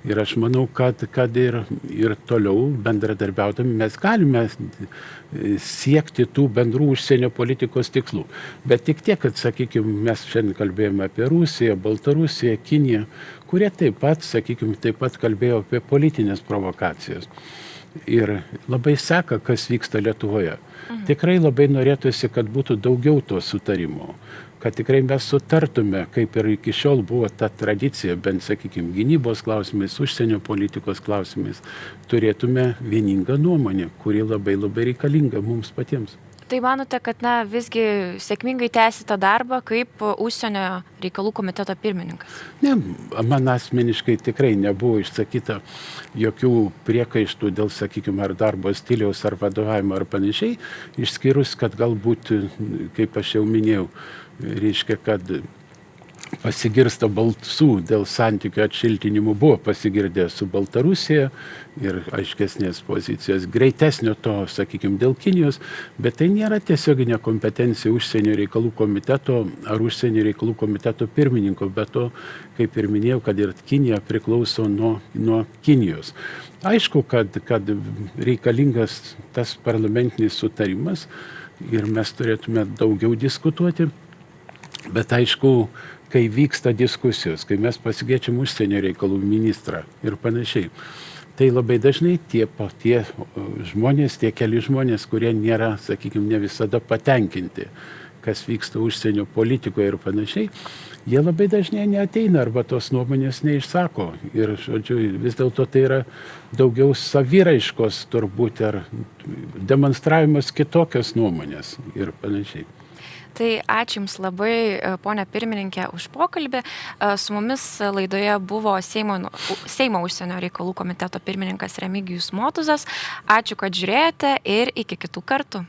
Ir aš manau, kad ir toliau bendradarbiaudami mes galime siekti tų bendrų užsienio politikos tikslų. Bet tik tiek, kad, sakykime, mes šiandien kalbėjome apie Rusiją, Baltarusiją, Kiniją, kurie taip pat kalbėjo apie politinės provokacijas. Ir labai seka, kas vyksta Lietuvoje. Tikrai labai norėtųsi, kad būtų daugiau to sutarimo, kad tikrai mes sutartume, kaip ir iki šiol buvo ta tradicija, bent, sakykime, gynybos klausimais, užsienio politikos klausimais, turėtume vieningą nuomonę, kuri labai reikalinga mums patiems. Tai manote, kad visgi sėkmingai tęsite darbą kaip užsienio reikalų komiteto pirmininkas? Ne, man asmeniškai tikrai nebuvo išsakyta jokių priekaištų dėl, sakykime, ar darbo stiliaus, ar vadovavimo, ar panašiai, išskyrus, kad galbūt, kaip aš jau minėjau, reiškia, kad pasigirsta balsų dėl santykių atšiltinimų, buvo pasigirdę su Baltarusija ir aiškesnės pozicijos, greitesnio to, sakykime, dėl Kinijos, bet tai nėra tiesioginė kompetencija užsienio reikalų komiteto ar užsienio reikalų komiteto pirmininko, bet to, kaip ir minėjau, kad ir Kinija priklauso nuo Kinijos. Aišku, kad reikalingas tas parlamentinis sutarimas ir mes turėtume daugiau diskutuoti, bet aišku, kai vyksta diskusijos, kai mes pasikviečiam užsienio reikalų ministrą ir panašiai, tai labai dažnai tie žmonės, tie keli žmonės, kurie nėra, sakykime, ne visada patenkinti, kas vyksta užsienio politikoje ir panašiai, jie labai dažnai neateina arba tos nuomonės neišsako. Ir, žodžiu, vis dėlto tai yra daugiau saviraiškos turbūt ar demonstravimas kitokios nuomonės ir panašiai. Tai ačiū Jums labai, ponia pirmininkė, už pokalbį. Su mumis laidoje buvo Seimo užsienio reikalų komiteto pirmininkas Remigijus Motuzas. Ačiū, kad žiūrėjote ir iki kitų kartų.